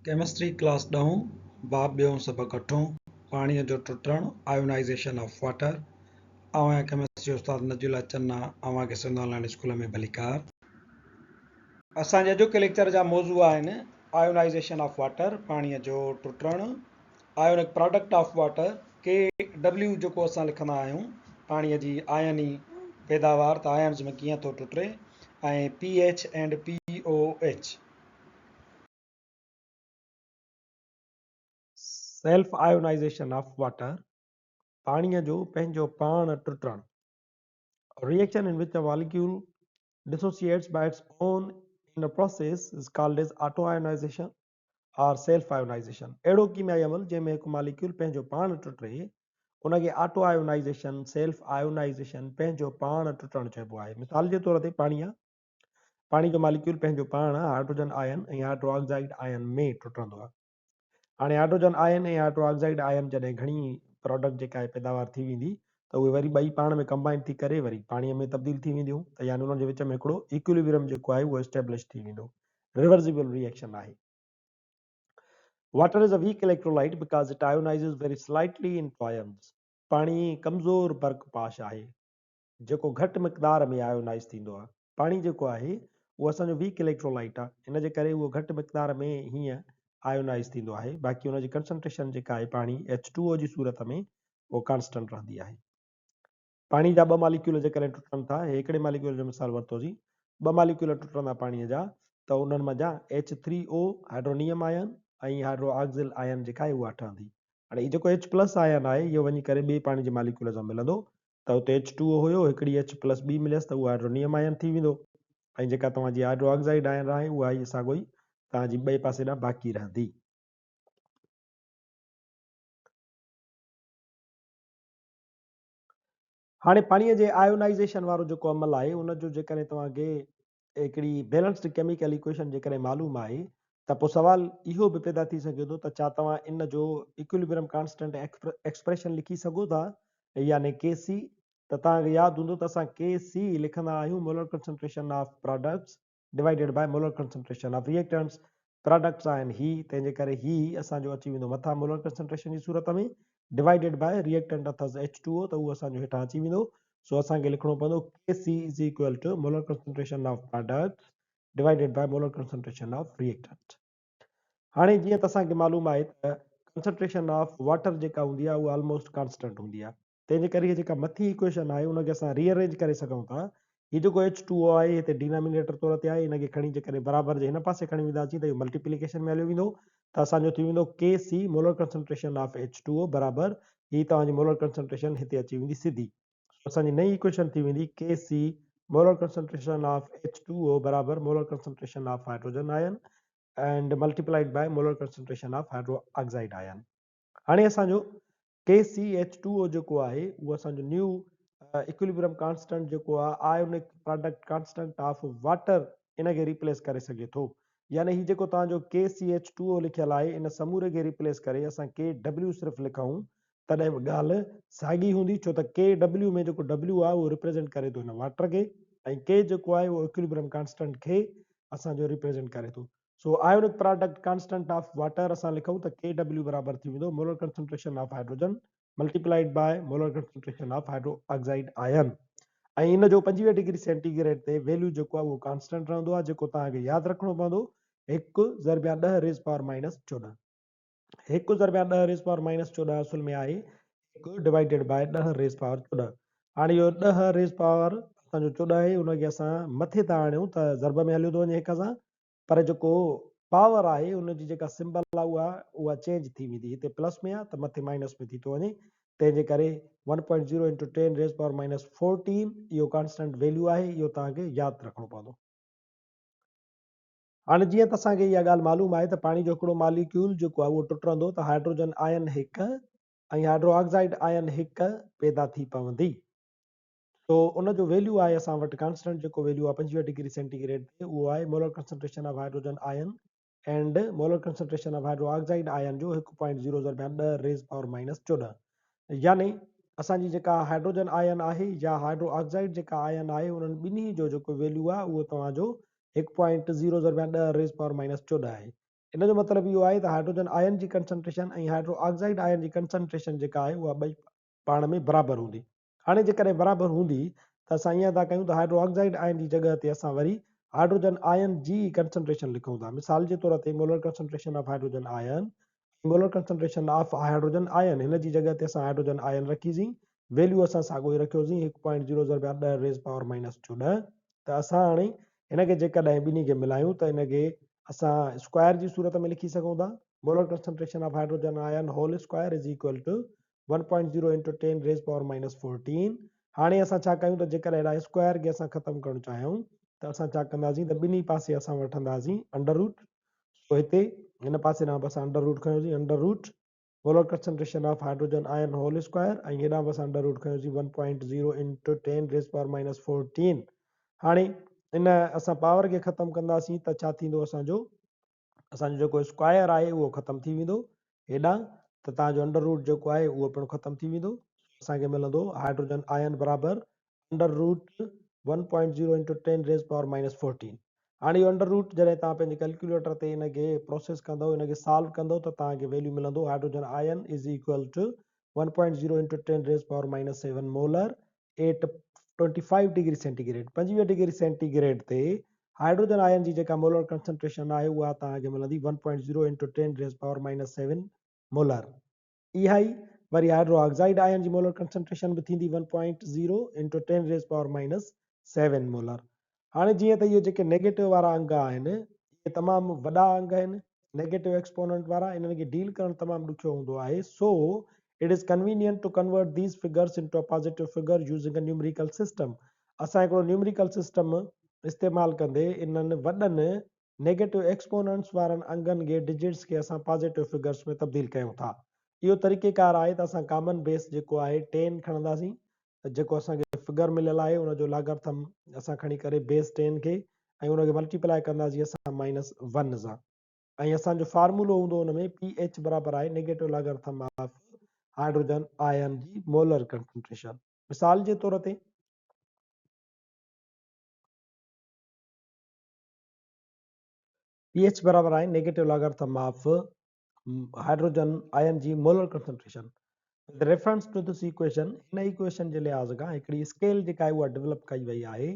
Chemistry class 10 बाब ॿियों सबक़ 8 पाणीअ जो टुटणु आयोनाइज़ेशन ऑफ वाटर। आवां केमिस्ट्री उस्ताद नजुला चन्ना आवां खे सिंध ऑनलाइन स्कूल में भलीकार। असांजे अॼोके लेक्चर जा मौज़ू आहिनि आयोनाइज़ेशन ऑफ वाटर, पाणीअ जो टुटणु, आयोनिक प्रोडक्ट ऑफ वाटर, के डब्ल्यू जेको असां लिखंदा आहियूं पाणीअ जी आयनी पैदावार, त आयन्स में कीअं थो टुटे, ऐं pH and POH। Self ionisation of water, पाणीअ जो पंहिंजो पाण टुटणु। Reaction in which a molecule dissociates by its own in a process is called as autoionization or self ionization। अहिड़ो कीमियाई अमल जंहिंमें हिकु मॉलिक्यूल पंहिंजो पाण टुटे उनखे ऑटो आयोनाइज़ेशन, सेल्फ आयोनाइज़ेशन, पंहिंजो पाण टुटणु चइबो आहे। मिसाल जे तौर ते पाणी जो मॉलिक्यूल पंहिंजो पाण हाइड्रोजन आयन ऐं हाइड्रो ऑक्साइड आयन में टुटंदो आहे। हाणे हाइड्रोजन आयन ऐं हाइड्रो ऑक्साइड आयन जॾहिं घणी प्रोडक्ट जेका आहे पैदावार थी वेंदी त उहे वरी ॿई पाण में कंबाइन थी करे वरी पाणीअ में तब्दील थी वेंदियूं, त यानी उन्हनि जे विच में हिकिड़ो इक्विलिब्रियम जेको आहे उहो एस्टेब्लिश थी वेंदो। रिवर्सिबल रिएक्शन आहे। Water is a weak electrolyte because it ionises very slightly in ions. पाणी कमज़ोर बर्क पाश आहे जेको घटि मिक़दार में आयोनाइज़ थींदो आहे। पाणी जेको आहे उहो असांजो वीक इलेक्ट्रोलाइट आहे, इन जे करे उहो घटि मिक़दार में हीअं आयोनाइज़ थींदो आहे। बाक़ी हुनजी कंसंट्रेशन जेका आहे पाणी H2O जी सूरत में उहो कांस्टेंट रहंदी आहे। पाणी जा ॿ मॉलिक्यूल जेकॾहिं टुटनि था, हिकिड़े मॉलिक्यूल जो मिसाल वरितोसीं, ॿ मॉलिक्यूल टुटंदा पाणीअ जा त उन्हनि मां H3O हाइड्रोनियम आयन ऐं हाइड्रो ऑक्सिल आयन जेका आहे उहा ठहंदी। हाणे हीउ जेको H+ आयन आहे इहो वञी करे ॿिए पाणी जे मॉलिक्यूल सां मिलंदो त हुते H2O हुयो, हिकिड़ी H+ ॿी मिलियसि त उहा हाइड्रोनियम आयन थी वेंदो, ऐं जेका तव्हांजी हाइड्रो ऑक्साइड आयन आहे उहा ई साॻियो ई तव्हांजी ॿिए पासे ॾांहुं बाक़ी रहंदी। हाणे पाणीअ जे आयोनाइज़ेशन वारो जेको अमल आहे उनजो जेकॾहिं तव्हांखे हिकिड़ी बैलेंस्ड केमिकल इक्वेशन जेकॾहिं मालूम आहे त पोइ सुवाल इहो बि पैदा थी सघे थो त छा तव्हां इन जो इक्विलिब्रियम कांस्टेंट एक्सप्रेशन लिखी सघो था, यानी Kc। त तव्हांखे यादि हूंदो त असां Kc लिखंदा आहियूं molar concentration of products divided by molar concentration of reactants. Products आहिनि ही, तंहिंजे करे ही असांजो अची वेंदो मथां मोलर कंसंट्रेशन जी सूरत में डिवाइडेड बाय रिएक्टेंट अथसि H2O, त उहो असांजो हेठां अची वेंदो। सो असांखे लिखणो पवंदो Kc is equal to molar concentration of products divided by molar concentration of reactant. हाणे जीअं त असांखे मालूम आहे त कंसंट्रेशन ऑफ वाटर जेका हूंदी आहे उहा ऑलमोस्ट कांस्टेंट हूंदी आहे, तंहिंजे करे जेका मथी इक्वेशन आहे उनखे असां रीअरेंज करे सघूं था। हीउ जेको H2O आहे हिते डिनोमिनेटर तौर ते आहे, हिनखे खणी जेकॾहिं बराबरि जे हिन पासे खणी वेंदासीं त इहो मल्टीप्लिकेशन में हलियो वेंदो, त असांजो थी वेंदो Kc molar concentration of H2O बराबरि ही तव्हांजी मोलर कंसंट्रेशन हिते अची वेंदी सिधी। असांजी नई इक्वेशन थी वेंदी Kc molar concentration of H2O बराबरि molar concentration of hydrogen ion and multiplied by molar concentration of hydro oxide ion. हाणे असांजो KCH2O जेको आहे उहो असांजो न्यू इक्विलिब्रियम कांस्टेंट जेको आहे ionic product constant of water इनखे रिप्लेस करे सघे थो। यानी ही जेको तव्हांजो KCH2O लिखियल आहे इन समूरे खे रिप्लेस करे असां KW सिर्फ़ु लिखूं तॾहिं बि ॻाल्हि साॻी हूंदी, छो त KW में जेको W आहे उहो रिप्रेज़ेंट करे थो हिन वाटर खे, ऐं K जेको आहे उहो इक्विलिब्रियम कांस्टेंट खे असांजो रिप्रेज़ेंट करे थो। So ionic product constant of water असां लिखूं त KW बराबरि थी वेंदो molar concentration of hydrogen multiplied by molar concentration of hydro oxide ion. ऐं इन जो 25 डिग्री सेंटीग्रेड ते वैल्यू जेको आहे उहो कांस्टेंट रहंदो आहे, जेको तव्हांखे यादि रखणो पवंदो 1/10⁻14। 1/10⁻14 असल में आहे 1 डिवाइडेड बाय 10⁻14। हाणे इहो 10⁻14 असांजो 14 आहे, उनखे असां मथे था आणियूं त ज़रब में हलियो थो वञे 1 सां, पर जेको पावर आहे उनजी जेका सिंबल आहे उहा चेंज थी वेंदी, हिते प्लस में आहे त मथे माइनस में थी थो वञे, तंहिंजे करे 1.0 × 10⁻14 इहो कांस्टेंट वैल्यू आहे, इहो तव्हांखे यादि रखणो पवंदो। हाणे जीअं त असांखे इहा ॻाल्हि मालूम आहे त पाणी जो हिकिड़ो मॉलिक्यूल जेको आहे उहो टुटंदो त हाइड्रोजन आयन 1 ऐं हाइड्रो ऑक्साइड आयन 1 पैदा थी पवंदी। तो उनजो वैल्यू आहे असां वटि कांस्टेंट जेको वैल्यू आहे 25 डिग्री सेंटीग्रेड ते उहो आहे molar concentration of hydrogen ion and molar concentration of hydro oxide आयन जो 1.0 यानी असांजी जेका हाइड्रोजन आयन आहे या हाइड्रो ऑक्साइड जेका आयन आहे उन्हनि ॿिन्ही जो जेको वैल्यू आहे उहो तव्हांजो 1.0 आहे। इन जो मतिलबु इहो आहे त हाइड्रोजन आयन जी कंसंट्रेशन ऐं हाइड्रो ऑक्साइड आयन जी कंसंट्रेशन जेका आहे उहा ॿई पाण में बराबरि हूंदी। हाणे जेकॾहिं बराबरि हूंदी त असां ईअं था कयूं त हाइड्रो ऑक्साइड आयन जी जॻह ते असां वरी हाइड्रोजन आयन जी कंसंट्रेशन लिखूं था। मिसाल जे तौर ते मोलर कंसंट्रेशन ऑफ हाइड्रोजन आयन, मोलर कंसंट्रेशन ऑफ हाइड्रोजन आयन, हिन जी जॻह ते असां हाइड्रोजन आयन रखीसीं, वैल्यू असां साॻियो ई रखियोसीं 1.0 ज़रबिया 10 रेज़ पावर माइनस 14। त असां हाणे हिनखे जेकॾहिं ॿिन्ही खे मिलायूं त हिनखे असां स्क्वायर जी सूरत में लिखी सघूं था। Molar concentration of hydrogen ion whole square is equal to 1.0 into 10 raise power minus 14। हाणे असां छा कयूं त जेकॾहिं अहिड़ा स्क्वायर खे असां ख़तमु करणु चाहियूं त असां छा कंदासीं त ॿिन्ही पासे असां वठंदासीं अंडर रूट। तो हिते हिन पासे ॾांहुं बि असां अंडर रूट खयोंसीं, under root molar concentration of hydrogen ion whole square ऐं हेॾां बि असां अंडर रूट खयोंसीं 1.0 इंटू 10 रेज़ पावर माइनस 14। हाणे इन असां पावर खे ख़तमु कंदासीं त छा थींदो, असांजो जेको स्क्वायर आहे उहो ख़तमु थी वेंदो हेॾां, त तव्हांजो अंडर रूट जेको आहे उहो पिणु ख़तमु थी वेंदो। असांखे मिलंदो हाइड्रोजन आयन बराबरि under root 1.0 into 10 raise power minus 14। हाणे इहो अंडर रूट जॾहिं तव्हां पंहिंजे कैलकुलेटर ते हिनखे प्रोसेस कंदव, हिनखे सॉल्व कंदव, त तव्हांखे वैल्यू मिलंदो hydrogen ion is equal to 1.0 into 10 raise power minus 7 molar at 25 degree centigrade. 25 degree centigrade ते हाइड्रोजन आयन जी जेका मोलर कंसंट्रेशन आहे उहा तव्हांखे मिलंदी 1.0 into 10 raise power minus 7 molar. इहा ई वरी हाइड्रो ऑक्साइड आयन जी मोलर कंसंट्रेशन बि थींदी 1.0 into 10 raise power minus 7 molar. हाणे जीअं त इहे जेके नेगेटिव वारा अंग आहिनि इहे तमामु वॾा अंग आहिनि, नेगेटिव एक्सपोनेंट वारा, इन्हनि खे डील करणु तमामु ॾुखियो हूंदो आहे। So it is convenient to convert these figures into a positive figure using a numerical system. असां हिकिड़ो न्यूमेरिकल सिस्टम इस्तेमालु कंदे इन्हनि वॾनि नेगेटिव एक्सपोनेंट्स वारनि अंगनि खे डिजिट्स खे असां पॉजिटिव फिगर्स में तब्दील कयूं था। इहो तरीक़ेकार आहे त असां कॉमन बेस जेको आहे 10 खणंदासीं, त जेको असांखे फिगर मिलियल आहे उनजो लागार्थम असां खणी करे बेस 10 खे ऐं उनखे मल्टीप्लाए कंदासीं असां -1 सां, ऐं असांजो फार्मूलो हूंदो हुन में pH बराबरि आहे negative logarithm of hydrogen ion जी मोलर कंसंट्रेशन। मिसाल जे तौर ते pH बराबरि आहे negative logarithm of hydrogen ion जी molar concentration. With reference to this equation, इन इक्वेशन जे लिहाज़ खां हिकिड़ी स्केल जेका आहे उहा डेवलप कई वई आहे,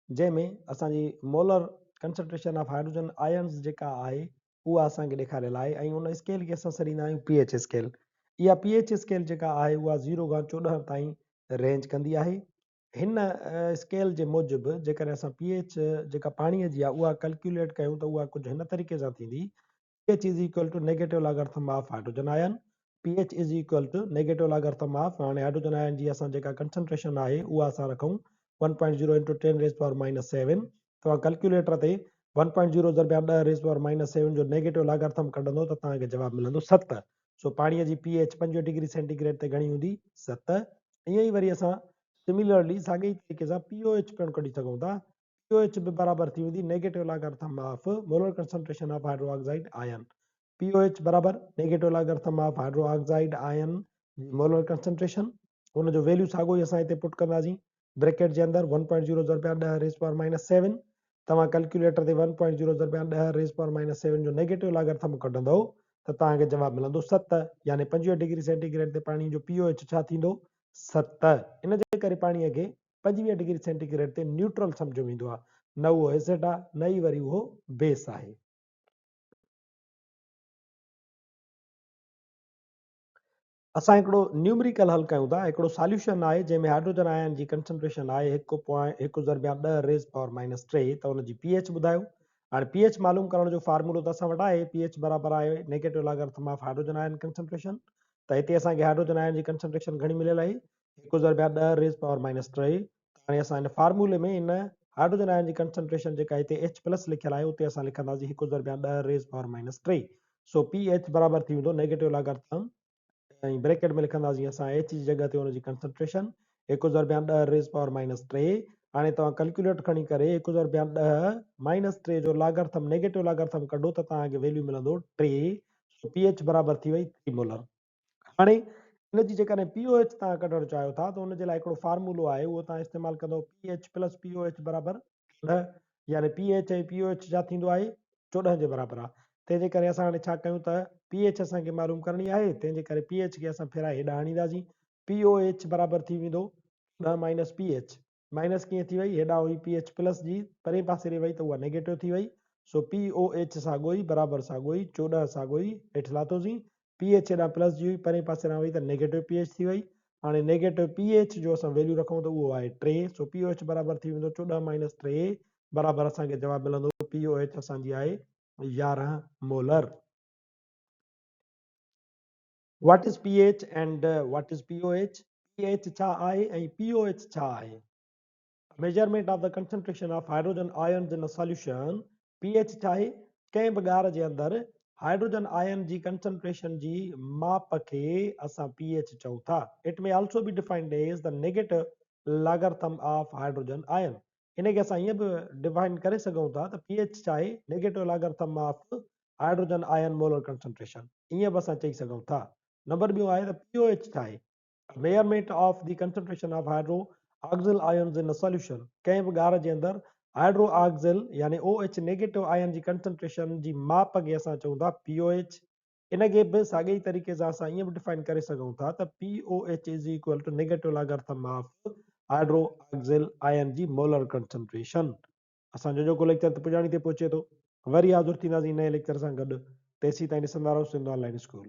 जंहिंमें असांजी molar concentration of hydrogen ions जेका आहे उहा असांखे ॾेखारियल आहे, ऐं उन स्केल खे असां सॾींदा आहियूं pH स्केल। इहा pH स्केल जेका आहे उहा 0 खां 14 ताईं रेंज कंदी आहे। हिन स्केल जे मूजिबि जेकॾहिं असां pH जेका पाणीअ जी आहे उहा कैलकुलेट कयूं त उहा कुझु हिन तरीक़े सां थींदी। pH is equal to negative logarithm of hydrogen ion, pH is equal to negative logarithm of, हाणे हाइड्रोजन आयन जी असां जेका कंसंट्रेशन आहे उहा असां रखूं 1.0 इंटू 10 रेज़ पावर माइनस 7। तव्हां कैलकुलेटर ते 1.0 ज़रबिया 10 रेज़ पावर माइनस 7 जो नेगेटिव लागार्थम कढंदो त तव्हांखे जवाबु मिलंदो 7। सो पाणीअ जी pH 5 डिग्री सेंटीग्रेड ते घणी हूंदी, 7। ईअं ई वरी असां सिमिलरली साॻे ई तरीक़े सां pOH पिणु कढी सघूं था। pOH बि बराबरि थी वेंदी negative logarithm of molar concentration of hydro oxide ion. pOH बराबरि negative logarithm of hydro oxide ion molar concentration, हुनजो वैल्यू साॻियो ई असां हिते पुट कंदासीं ब्रैकेट जे अंदरि 1.0 ज़रबिया 10 रेज़ पावर माइनस 7। तव्हां कैलकुलेटर ते 1.0 ज़रबिया 10 रेज़ पावर माइनस 7 जो नेगेटिव लागार्थम कढंदो त तव्हांखे जवाबु मिलंदो 7, यानी 25 डिग्री सेंटीग्रेड ते पाणी जो pOH छा थींदो, 7। इन जे करे पाणीअ खे 25 डिग्री सेंटीग्रेड ते न्यूट्रल सम्झो वेंदो आहे, न उहो एसिड आहे न ई वरी उहो बेस आहे। असां हिकिड़ो न्यूमेरिकल हल कयूं था, हिकिड़ो सॉल्यूशन आहे जंहिंमें हाइड्रोजन आयन जी कंसंट्रेशन आहे 1.1 ज़रबिया 10 रेज़ पावर माइनस 3, त हुनजी pH ॿुधायो। हाणे pH मालूम करण जो फार्मूलो त असां वटि आहे, pH बराबरि आहे नेगेटिव लागार्थम ऑफ हाइड्रोजन आयन कंसंट्रेशन। त हिते असांखे हाइड्रोजन आयन जी कंसंट्रेशन घणी मिलियल आहे, 1 ज़रबिया 10 रेज़ पावर माइनस 3। हाणे असां हिन फार्मूले में इन हाइड्रोजन आयन जी कंसंट्रेशन जेका हिते H प्लस लिखियल आहे उते असां लिखंदासीं 1 ज़रबिया 10 रेज़ पावर माइनस 3। सो pH बराबरि थी वेंदो नेगेटिव लागार्थम ऐं ब्रैकेट में लिखंदासीं असां H जी जॻह ते हुनजी कंसंट्रेशन 1 ज़रबिया 10 रेज़ पावर माइनस 3। हाणे तव्हां कैलकुलेट खणी करे 1 ज़रबिया 10 माइनस 3 जो लागार्थम नेगेटिव लागार्थम कढो त तव्हांखे वैल्यू मिलंदो 3। सो pH बराबरि थी वई 3 मोलर। हाणे हिनजी जेकॾहिं pOH तव्हां कढणु चाहियो था त हुनजे लाइ हिकिड़ो फार्मूलो आहे, उहो तव्हां इस्तेमालु कंदव pH प्लस pOH बराबरि 14, यानी pH ऐं pOH छा थींदो आहे 14 जे बराबरि आहे। तंहिंजे करे असां हाणे छा कयूं त pH असांखे मालूम करणी आहे, तंहिंजे करे pH खे असां फिराए हेॾां आणींदासीं। POH बराबरि थी वेंदो 10 माइनस pH, माइनस कीअं थी वई, हेॾां हुई pH प्लस जी, परे पासे ॾे वई त उहा नेगेटिव थी वई। सो POH साॻियो ई बराबरि साॻियो ई 14 साॻियो ई हेठि लाथोसीं। pH हेॾां प्लस जी हुई, परे पासे ॾांहुं वई त नेगेटिव pH थी वई। हाणे नेगेटिव pH जो असां वैल्यू रखूं त उहो आहे 3। सो POH बराबरि थी वेंदो 14 माइनस 3 बराबरि असांखे जवाबु मिलंदो POH असांजी आहे 11 molar. What is pH and what is POH? pH छा आहे ऐं POH छा आहे? Measurement of the concentration of hydrogen ions in a solution. pH छा आहे? कंहिं बि ॻार जे अंदरि हाइड्रोजन आयन जी कंसंट्रेशन जी माप खे असां pH चऊं था। It may also be defined as the negative logarithm of hydrogen ion. इन खे असां ईअं बि डिफाइन करे सघूं था त pH छा आहे? नेगेटिव लॉगरिथम ऑफ हाइड्रोजन आयन मोलर कंसंट्रेशन, ईअं बि असां चई सघूं था। नंबर ॿियो आहे त POH छा आहे? Measurement of the concentration of hydroxyl ions in a solution. कंहिं बि ॻार जे अंदरि हाइड्रोक्सिल यानी OH नेगेटिव आयन जी कंसंट्रेशन जी माप खे असां चऊं था POH। इन खे बि साॻे ई तरीक़े सां असां ईअं बि डिफाइन करे सघूं था त POH is equal to negative logarithm of hydroxyl ion जी मोलर कंसंट्रेशन। असांजो जेको लेक्चर त पुॼाणी ते पहुचे थो, वरी हाज़ुर थींदासीं नए लेक्चर सां गॾु। तेसीं ताईं ॾिसंदा रहो सिंध ऑनलाइन स्कूल।